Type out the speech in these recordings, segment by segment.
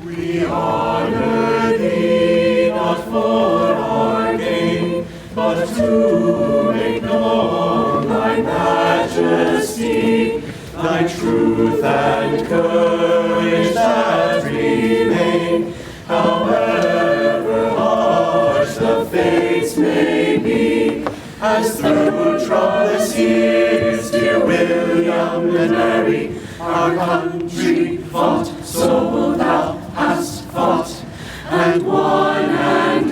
We honor thee not for our gain, but to make known thy majesty, thy truth and courage that remain. However harsh the fates may be, as through troublous years, dear William and Mary, our country fought, so thou hast fought, and won and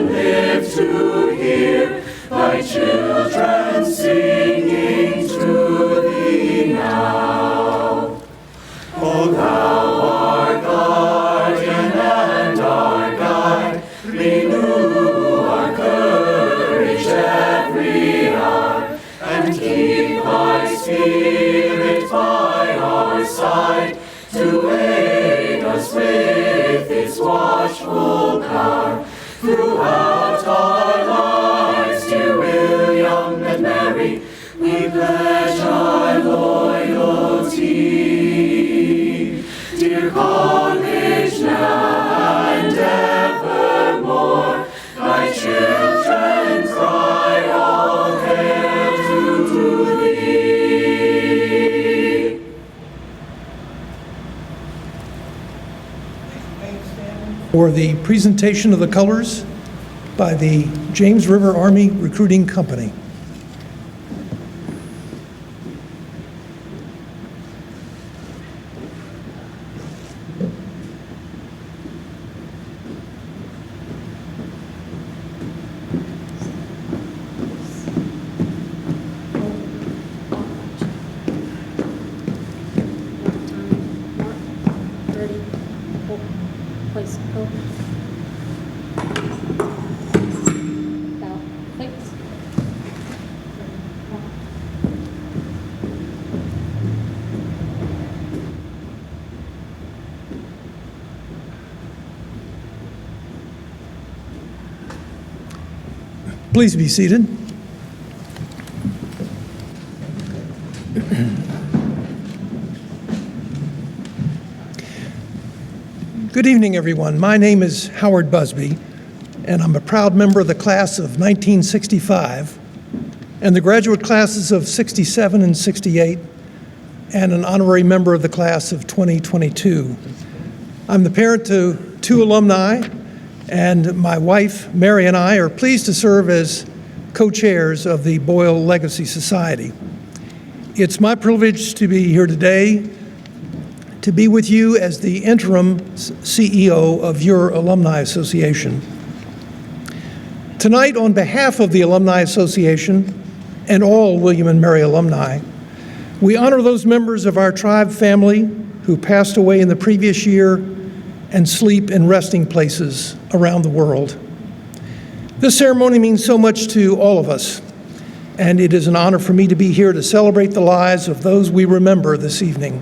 lived to hear thy children singing to thee now. O thou our guardian and our guide, renew our courage every hour, and keep thy spirit by our side, to aid us with its watchful power. Throughout our lives, dear William and Mary, we pledge our loyalty. Dear college now and evermore, thy children cry all hail to thee. For the presentation of the colors by the James River Army Recruiting Company. Please be seated. Good evening, everyone. My name is Howard Busby, and I'm a proud member of the class of 1965 and the graduate classes of 67 and 68, and an honorary member of the class of 2022. I'm the parent to 2 alumni, and my wife, Mary, and I are pleased to serve as co-chairs of the Boyle Legacy Society. It's my privilege to be here today to be with you as the interim CEO of your Alumni Association. Tonight, on behalf of the Alumni Association and all William and Mary alumni, we honor those members of our tribe family who passed away in the previous year and sleep in resting places around the world. This ceremony means so much to all of us, and it is an honor for me to be here to celebrate the lives of those we remember this evening.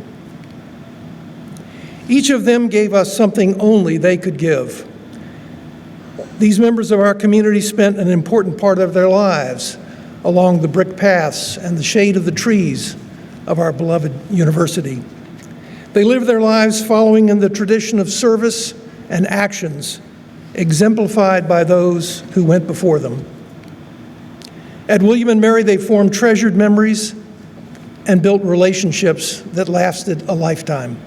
Each of them gave us something only they could give. These members of our community spent an important part of their lives along the brick paths and the shade of the trees of our beloved university. They lived their lives following in the tradition of service and actions exemplified by those who went before them. At William and Mary, they formed treasured memories and built relationships that lasted a lifetime.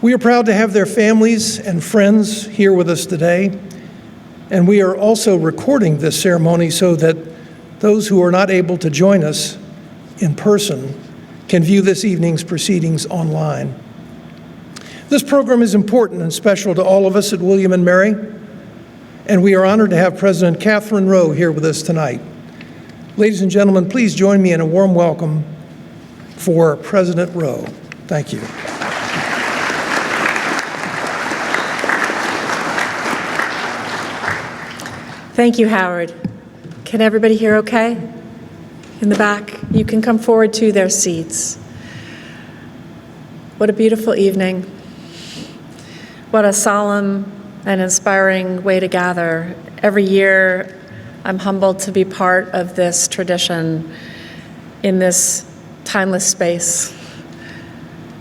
We are proud to have their families and friends here with us today, and we are also recording this ceremony so that those who are not able to join us in person can view this evening's proceedings online. This program is important and special to all of us at William and Mary, and we are honored to have President Catherine Rowe here with us tonight. Ladies and gentlemen, please join me in a warm welcome for President Rowe. Thank you. Thank you, Howard. Can everybody hear okay? In the back, you can come forward to their seats. What a beautiful evening. What a solemn and inspiring way to gather. Every year, I'm humbled to be part of this tradition in this timeless space,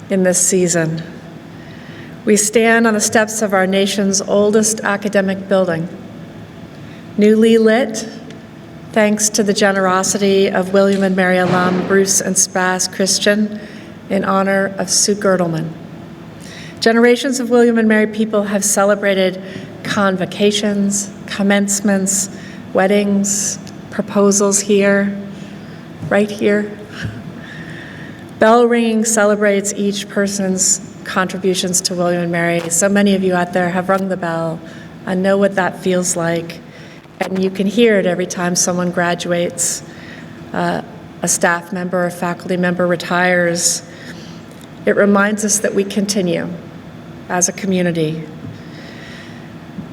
in this season. We stand on the steps of our nation's oldest academic building, newly lit thanks to the generosity of William and Mary alum Bruce and Spaz Christian in honor of Sue Girdleman. Generations of William and Mary people have celebrated convocations, commencements, weddings, proposals here, right here. Bell ringing celebrates each person's contributions to William and Mary. So many of you out there have rung the bell and know what that feels like. And you can hear it every time someone graduates, a staff member or faculty member retires. It reminds us that we continue as a community.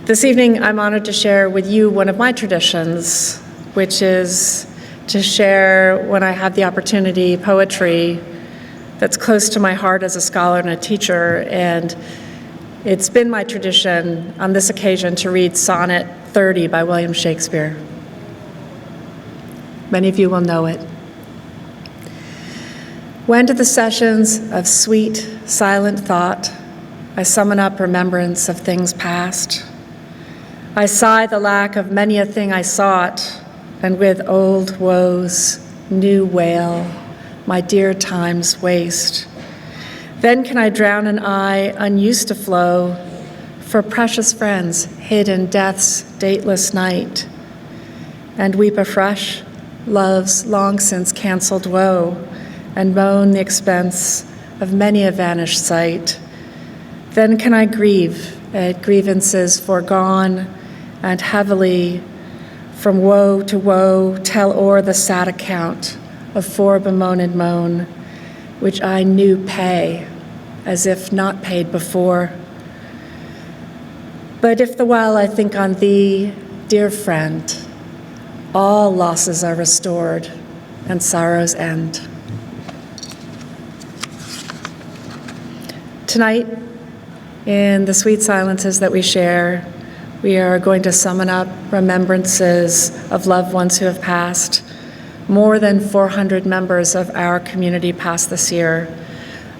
This evening, I'm honored to share with you one of my traditions, which is to share, when I have the opportunity, poetry that's close to my heart as a scholar and a teacher. And it's been my tradition on this occasion to read Sonnet 30 by William Shakespeare. Many of you will know it. When to the sessions of sweet, silent thought, I summon up remembrance of things past. I sigh the lack of many a thing I sought, and with old woes, new wail, my dear time's waste. Then can I drown an eye unused to flow for precious friends hid in death's dateless night, and weep afresh love's long since canceled woe, and moan the expense of many a vanished sight. Then can I grieve at grievances foregone, and heavily from woe to woe tell o'er the sad account of fore-bemoaned moan, which I knew pay, as if not paid before. But if the while I think on thee, dear friend, all losses are restored and sorrows end. Tonight, in the sweet silences that we share, we are going to summon up remembrances of loved ones who have passed. More than 400 members of our community passed this year.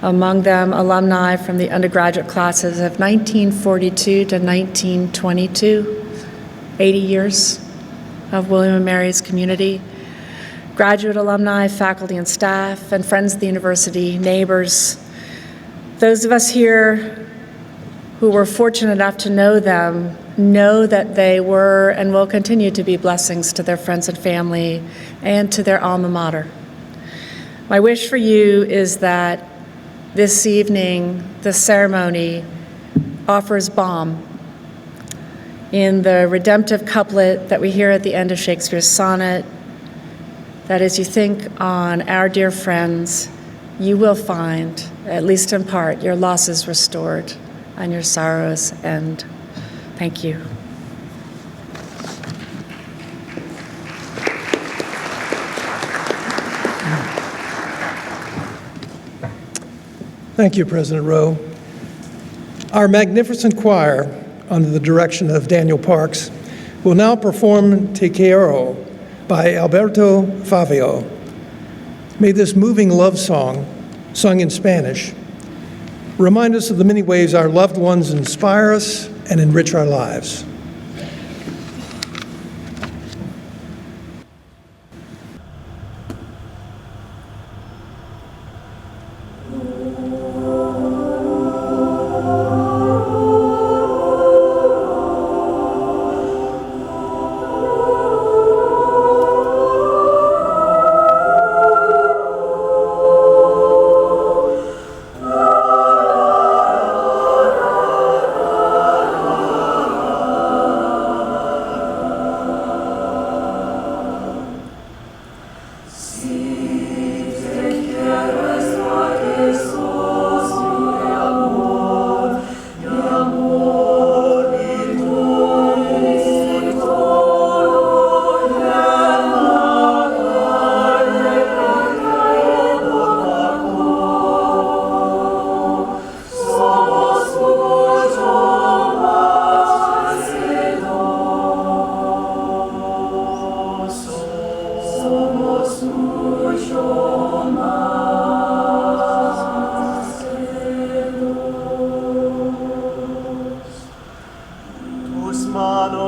Among them, alumni from the undergraduate classes of 1942 to 1922, 80 years of William and Mary's community. Graduate alumni, faculty and staff, and friends of the university, neighbors. Those of us here who were fortunate enough to know them know that they were and will continue to be blessings to their friends and family and to their alma mater. My wish for you is that this evening, the ceremony offers balm in the redemptive couplet that we hear at the end of Shakespeare's sonnet, that as you think on our dear friends, you will find, at least in part, your losses restored and your sorrows end. Thank you. Thank you, President Rowe. Our magnificent choir, under the direction of Daniel Parks, will now perform Te Quiero by Alberto Favio. May this moving love song, sung in Spanish, remind us of the many ways our loved ones inspire us and enrich our lives.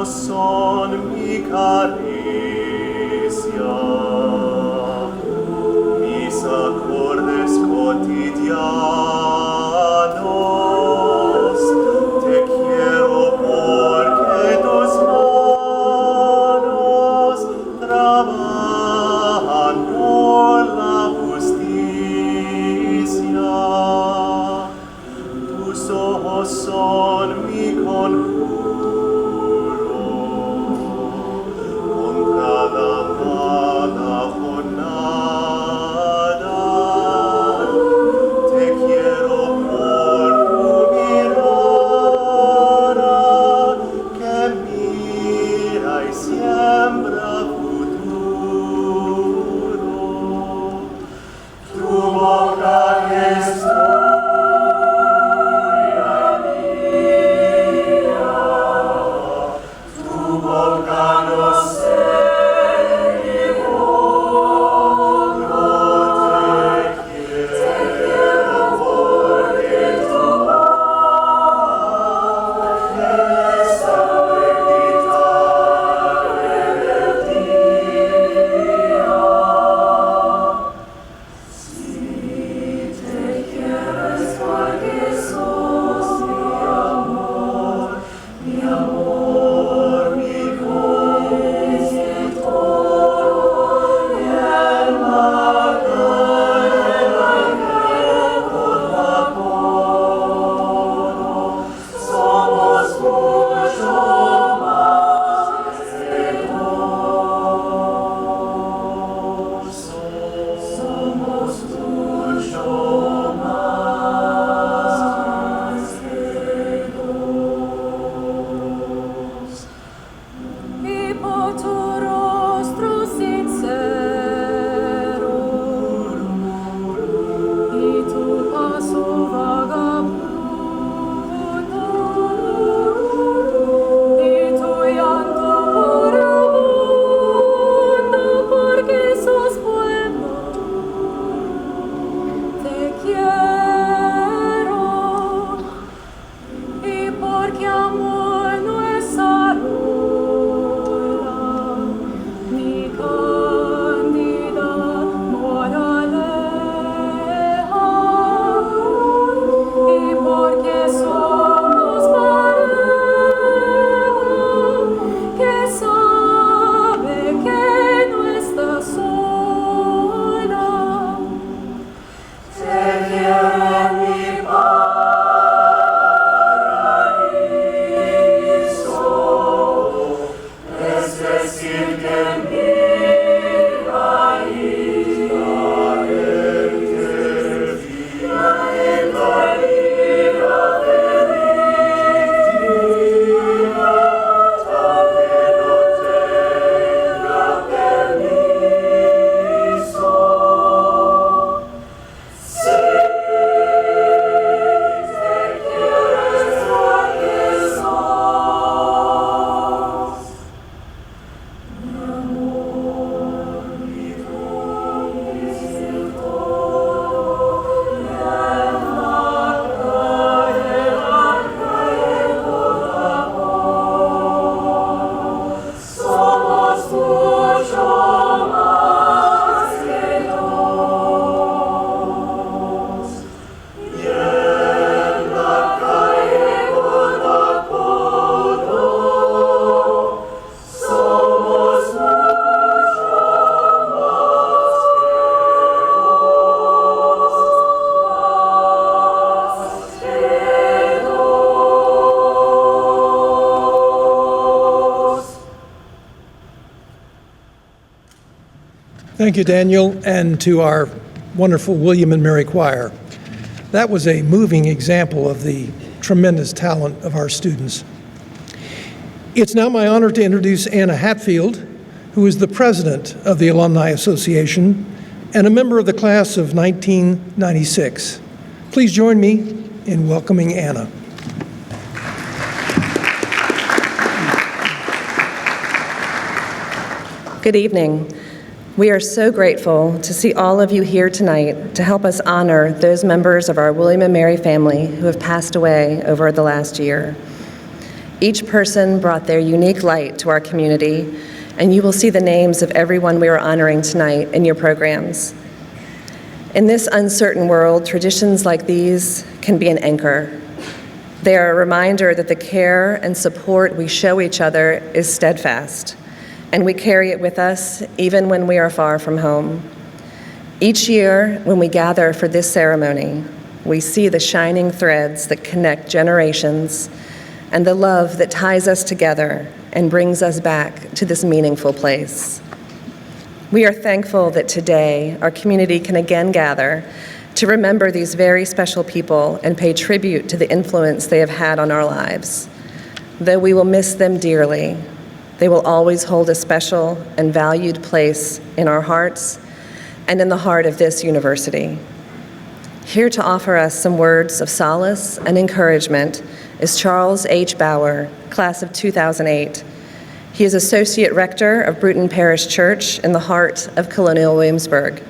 son mi caricia, mis acordes cotidianos, te quiero porque tus manos trabajan por la justicia. Tus ojos son mi conjuro contra la mala jornada. Te quiero por tu mirada que mira y siembra futuro. Tu boca es Thank you, Daniel, and to our wonderful William and Mary Choir. That was a moving example of the tremendous talent of our students. It's now my honor to introduce Anna Hatfield, who is the president of the Alumni Association and a member of the class of 1996. Please join me in welcoming Anna. Good evening. We are so grateful to see all of you here tonight to help us honor those members of our William and Mary family who have passed away over the last year. Each person brought their unique light to our community, and you will see the names of everyone we are honoring tonight in your programs. In this uncertain world, traditions like these can be an anchor. They are a reminder that the care and support we show each other is steadfast, and we carry it with us even when we are far from home. Each year, when we gather for this ceremony, we see the shining threads that connect generations and the love that ties us together and brings us back to this meaningful place. We are thankful that today our community can again gather to remember these very special people and pay tribute to the influence they have had on our lives. Though we will miss them dearly, they will always hold a special and valued place in our hearts and in the heart of this university. Here to offer us some words of solace and encouragement is Charles H. Bauer, class of 2008. He is Associate Rector of Bruton Parish Church in the heart of colonial Williamsburg.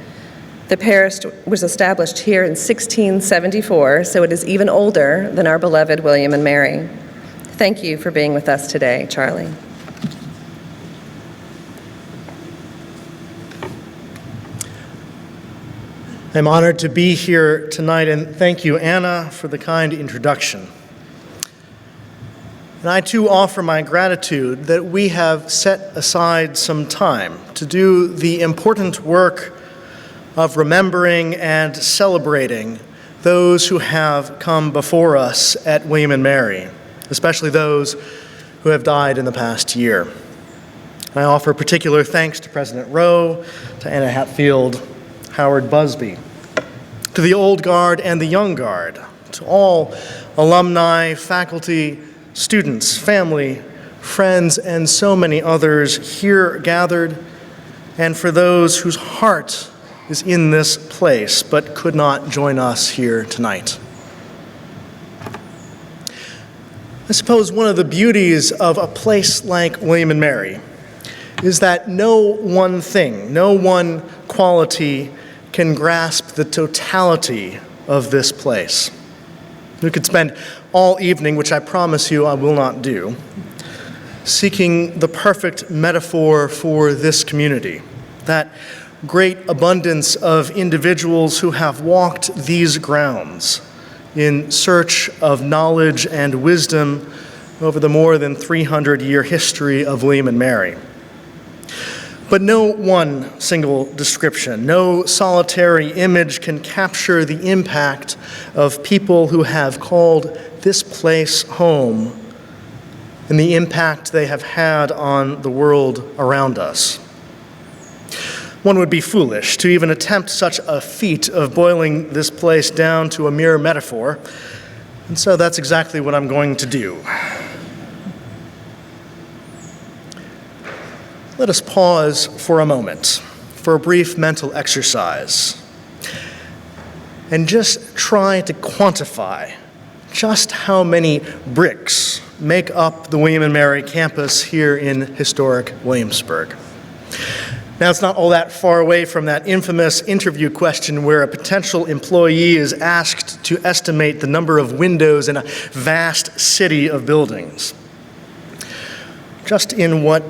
The parish was established here in 1674, so it is even older than our beloved William and Mary. Thank you for being with us today, Charlie. I'm honored to be here tonight, and thank you, Anna, for the kind introduction. And I too offer my gratitude that we have set aside some time to do the important work of remembering and celebrating those who have come before us at William and Mary, especially those who have died in the past year. I offer particular thanks to President Rowe, to Anna Hatfield, Howard Busby, to the old guard and the young guard, to all alumni, faculty, students, family, friends, and so many others here gathered, and for those whose heart is in this place but could not join us here tonight. I suppose one of the beauties of a place like William and Mary is that no one thing, no one quality can grasp the totality of this place. We could spend all evening, which I promise you I will not do, seeking the perfect metaphor for this community, that great abundance of individuals who have walked these grounds in search of knowledge and wisdom over the more than 300-year history of William and Mary. But no one single description, no solitary image can capture the impact of people who have called this place home and the impact they have had on the world around us. One would be foolish to even attempt such a feat of boiling this place down to a mere metaphor, and so that's exactly what I'm going to do. Let us pause for a moment for a brief mental exercise and just try to quantify just how many bricks make up the William and Mary campus here in historic Williamsburg. Now, it's not all that far away from that infamous interview question where a potential employee is asked to estimate the number of windows in a vast city of buildings. Just in what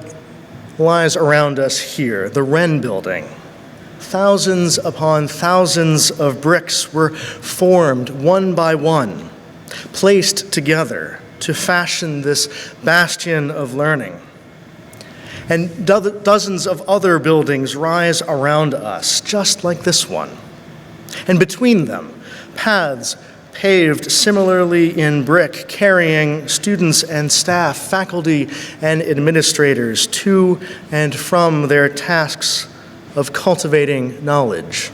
lies around us here, the Wren Building, thousands upon thousands of bricks were formed one by one, placed together to fashion this bastion of learning. And dozens of other buildings rise around us, just like this one. And between them, paths paved similarly in brick, carrying students and staff, faculty and administrators to and from their tasks of cultivating knowledge.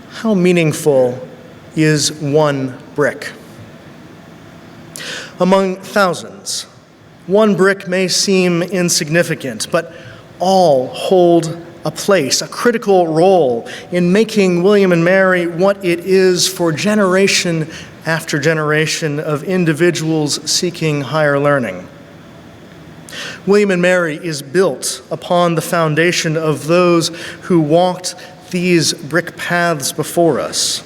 How meaningful is one brick? Among thousands, one brick may seem insignificant, but all hold a place, a critical role in making William and Mary what it is for generation after generation of individuals seeking higher learning. William and Mary is built upon the foundation of those who walked these brick paths before us.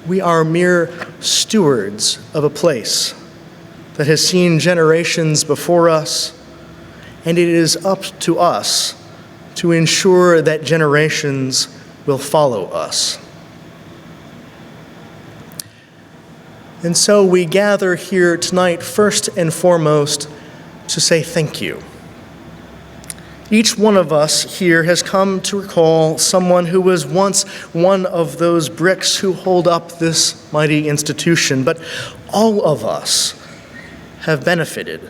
We are mere stewards of a place that has seen generations before us, and it is up to us to ensure that generations will follow us. And so we gather here tonight first and foremost to say thank you. Each one of us here has come to recall someone who was once one of those bricks who hold up this mighty institution, but all of us have benefited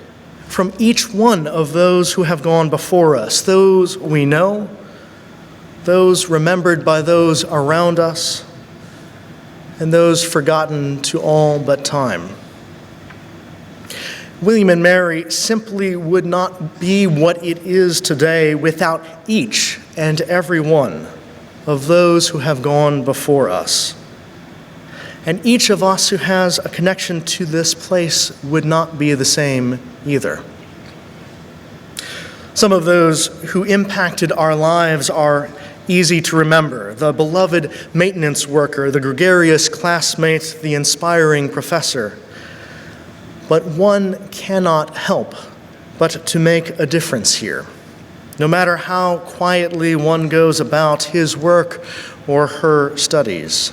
from each one of those who have gone before us, those we know, those remembered by those around us, and those forgotten to all but time. William and Mary simply would not be what it is today without each and every one of those who have gone before us. And each of us who has a connection to this place would not be the same either. Some of those who impacted our lives are easy to remember: the beloved maintenance worker, the gregarious classmate, the inspiring professor. But one cannot help but to make a difference here, no matter how quietly one goes about his work or her studies.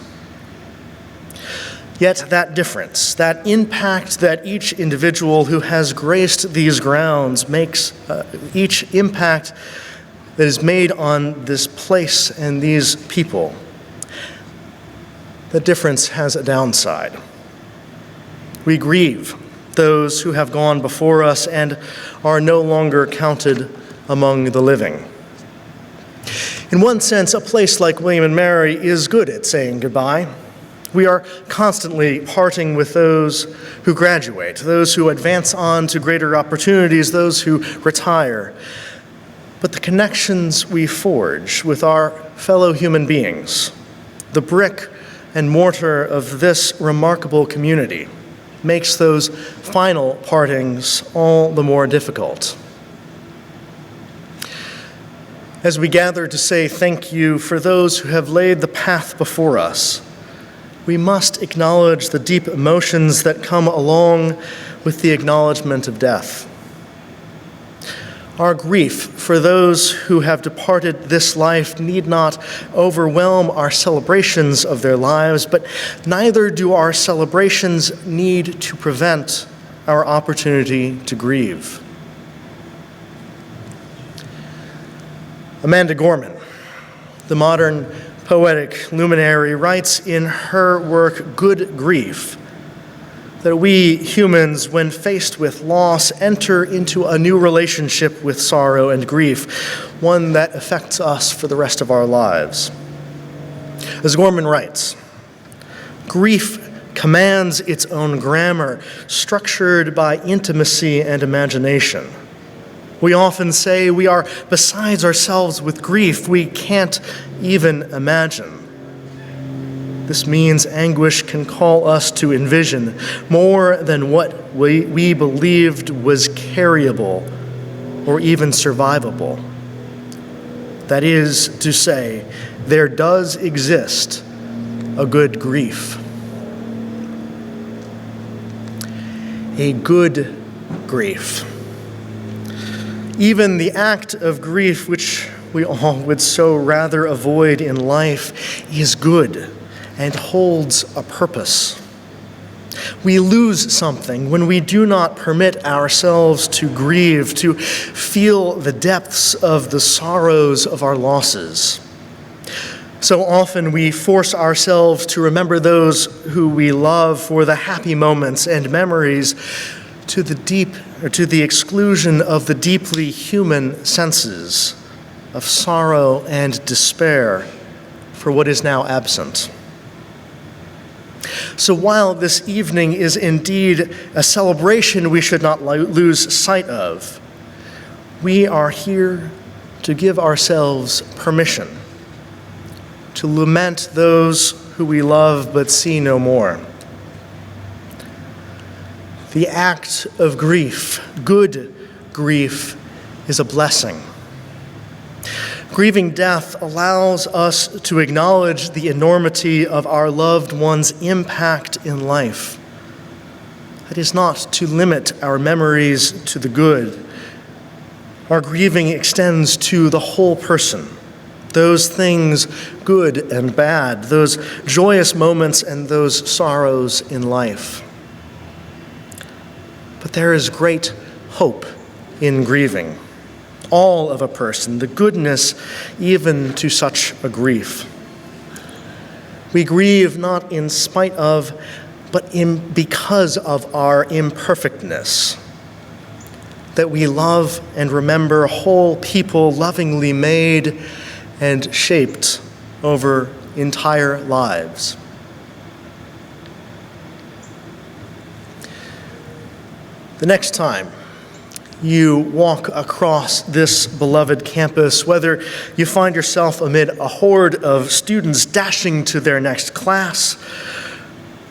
Yet that difference, that impact that each individual who has graced these grounds makes, each impact that is made on this place and these people, the difference has a downside. We grieve those who have gone before us and are no longer counted among the living. In one sense, a place like William and Mary is good at saying goodbye. We are constantly parting with those who graduate, those who advance on to greater opportunities, those who retire. But the connections we forge with our fellow human beings, the brick and mortar of this remarkable community, makes those final partings all the more difficult. As we gather to say thank you for those who have laid the path before us, we must acknowledge the deep emotions that come along with the acknowledgement of death. Our grief for those who have departed this life need not overwhelm our celebrations of their lives, but neither do our celebrations need to prevent our opportunity to grieve. Amanda Gorman, the modern poetic luminary, writes in her work, Good Grief, that we humans, when faced with loss, enter into a new relationship with sorrow and grief, one that affects us for the rest of our lives. As Gorman writes, grief commands its own grammar, structured by intimacy and imagination. We often say we are besides ourselves with grief. We can't even imagine. This means anguish can call us to envision more than what we believed was carryable or even survivable. That is to say, there does exist a good grief. A good grief. Even the act of grief, which we all would so rather avoid in life, is good and holds a purpose. We lose something when we do not permit ourselves to grieve, to feel the depths of the sorrows of our losses. So often we force ourselves to remember those who we love for the happy moments and memories to the exclusion of the deeply human senses of sorrow and despair for what is now absent. So while this evening is indeed a celebration we should not lose sight of, we are here to give ourselves permission to lament those who we love but see no more. The act of grief, good grief, is a blessing. Grieving death allows us to acknowledge the enormity of our loved one's impact in life. That is not to limit our memories to the good. Our grieving extends to the whole person, those things good and bad, those joyous moments and those sorrows in life. But there is great hope in grieving. All of a person, the goodness even to such a grief. We grieve not in spite of, but because of our imperfectness. That we love and remember whole people lovingly made and shaped over entire lives. The next time you walk across this beloved campus, whether you find yourself amid a horde of students dashing to their next class,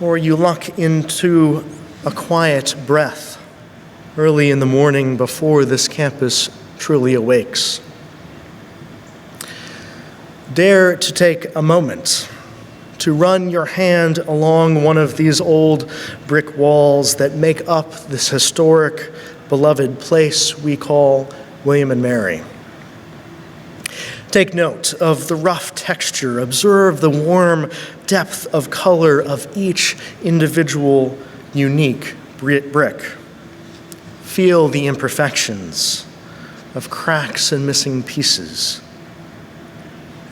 or you luck into a quiet breath early in the morning before this campus truly awakes, dare to take a moment to run your hand along one of these old brick walls that make up this historic, beloved place we call William and Mary. Take note of the rough texture. Observe the warm depth of color of each individual unique brick. Feel the imperfections of cracks and missing pieces.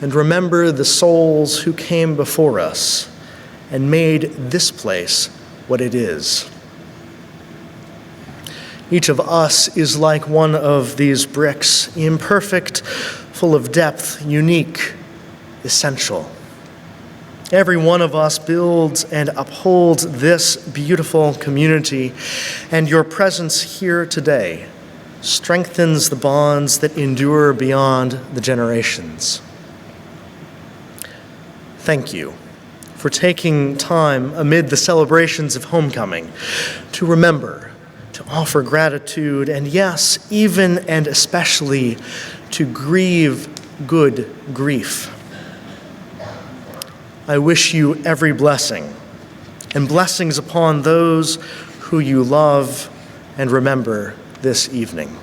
And remember the souls who came before us and made this place what it is. Each of us is like one of these bricks, imperfect, full of depth, unique, essential. Every one of us builds and upholds this beautiful community, and your presence here today strengthens the bonds that endure beyond the generations. Thank you for taking time amid the celebrations of homecoming to remember, to offer gratitude, and yes, even and especially to grieve good grief. I wish you every blessing, and blessings upon those who you love and remember this evening.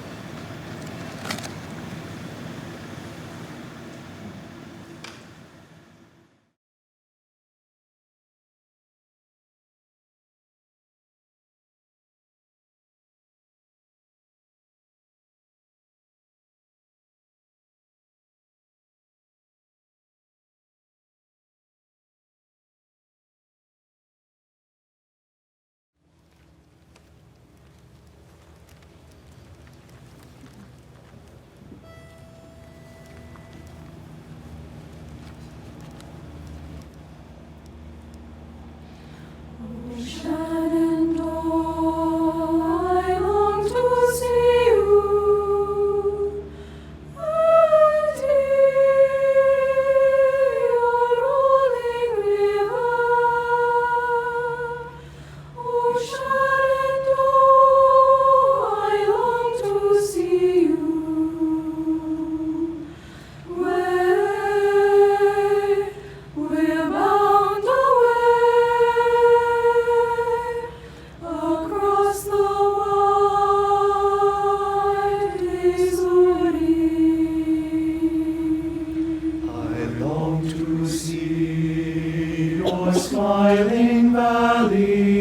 Smiling valley,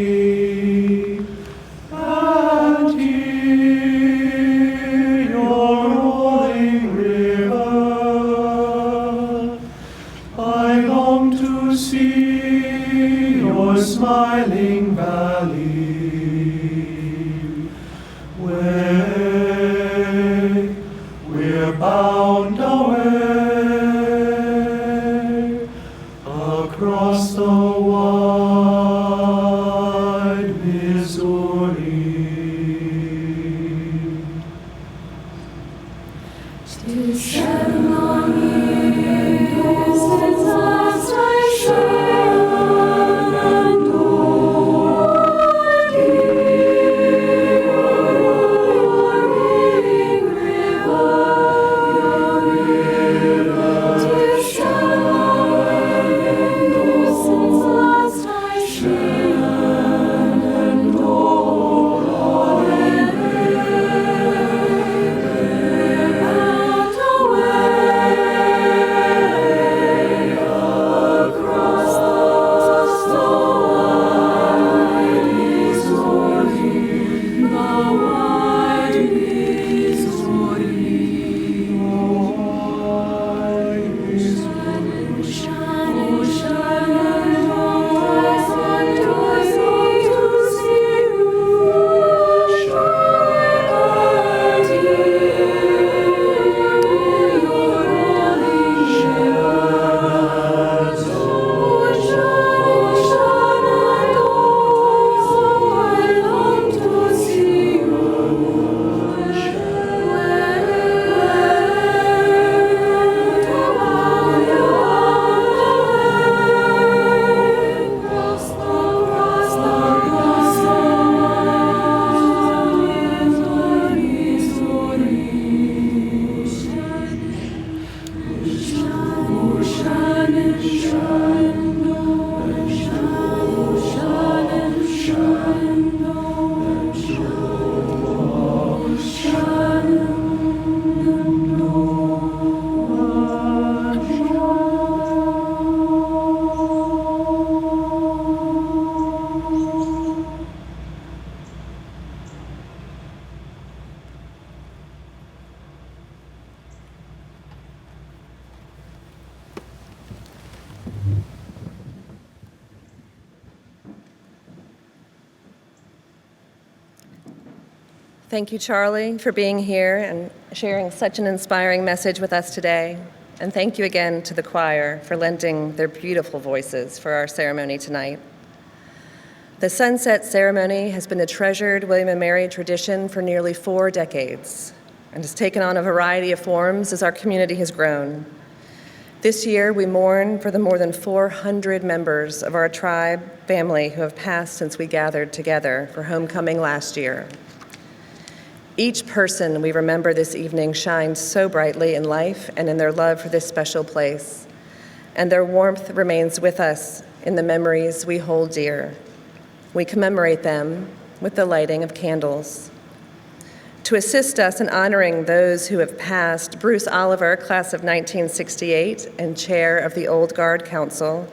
and hear your rolling river. I long to see your smiling valley, where we're bound away across the wide Missouri. 'Tis 7 long years since last I sailed, and oh, I Thank you, Charlie, for being here and sharing such an inspiring message with us today. And thank you again to the choir for lending their beautiful voices for our ceremony tonight. The sunset ceremony has been a treasured William & Mary tradition for nearly 4 decades and has taken on a variety of forms as our community has grown. This year, we mourn for the more than 400 members of our tribe family who have passed since we gathered together for homecoming last year. Each person we remember this evening shines so brightly in life and in their love for this special place, and their warmth remains with us in the memories we hold dear. We commemorate them with the lighting of candles. To assist us in honoring those who have passed, Bruce Oliver, class of 1968 and chair of the Old Guard Council,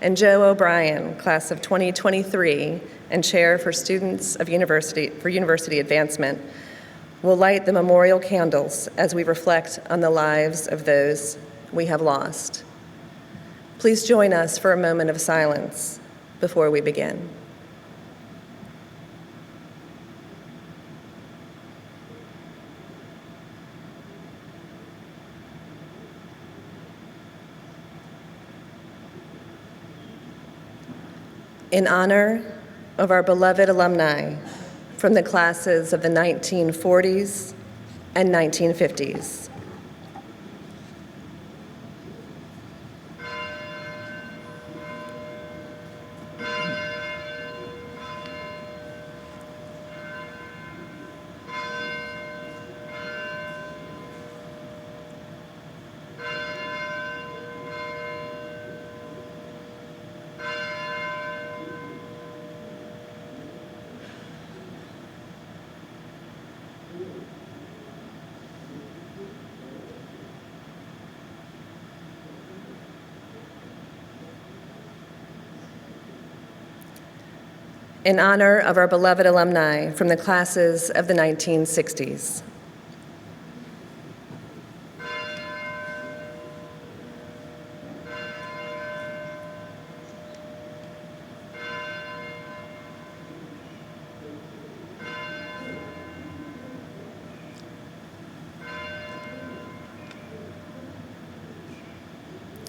and Joe O'Brien, class of 2023 and chair for Students of University Advancement, will light the memorial candles as we reflect on the lives of those we have lost. Please join us for a moment of silence before we begin. In honor of our beloved alumni from the classes of the 1940s and 1950s. In honor of our beloved alumni from the classes of the 1960s.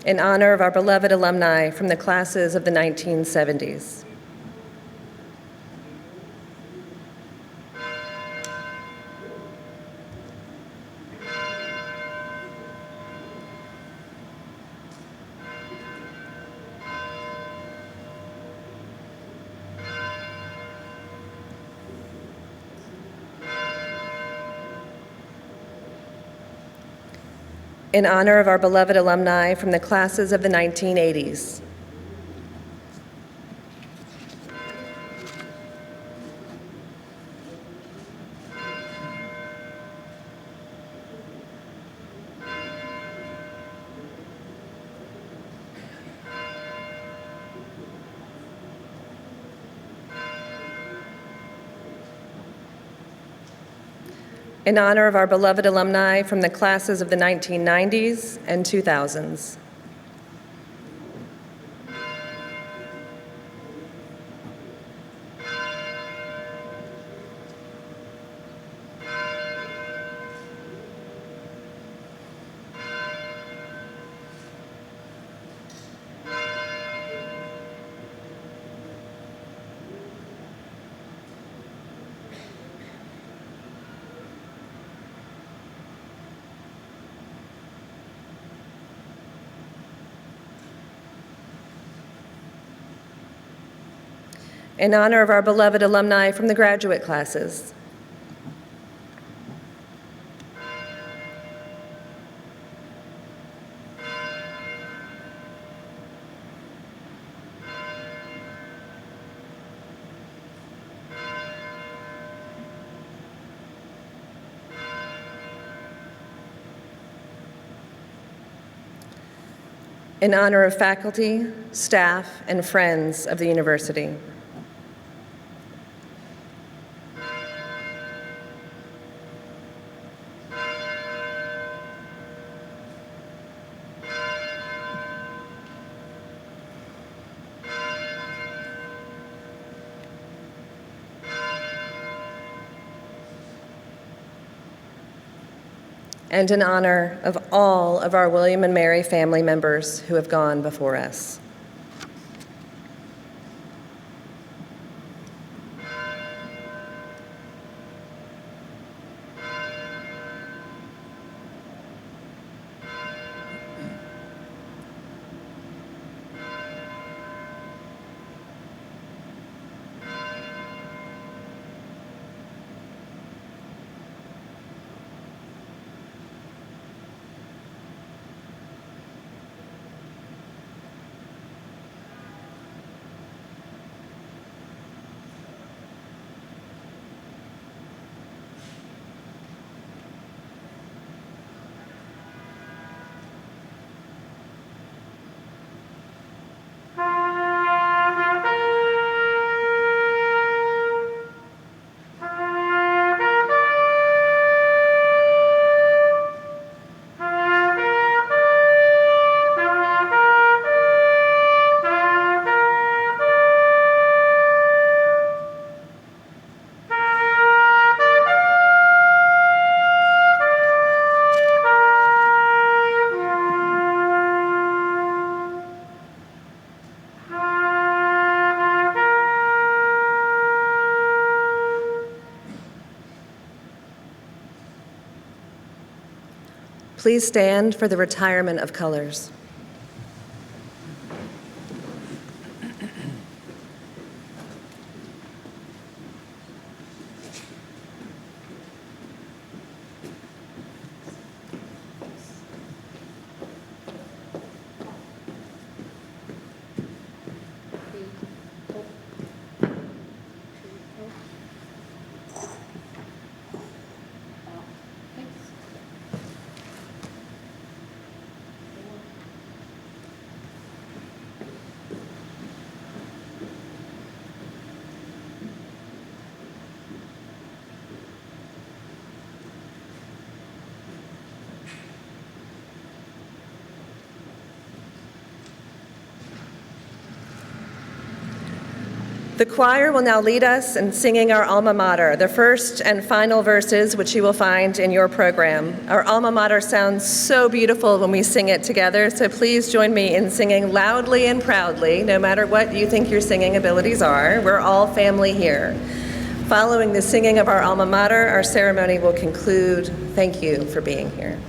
In honor of our beloved alumni from the classes of the 1970s. In honor of our beloved alumni from the classes of the 1980s. In honor of our beloved alumni from the classes of the 1990s and 2000s. In honor of our beloved alumni from the graduate classes. In honor of faculty, staff, and friends of the university. and in honor of all of our William and Mary family members who have gone before us. Please stand for the retirement of colors. The choir will now lead us in singing our alma mater, the first and final verses, which you will find in your program. Our alma mater sounds so beautiful when we sing it together, so please join me in singing loudly and proudly, no matter what you think your singing abilities are. We're all family here. Following the singing of our alma mater, our ceremony will conclude. Thank you for being here.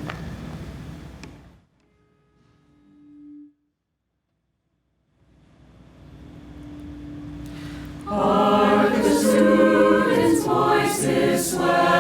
Hark the students' voices swell.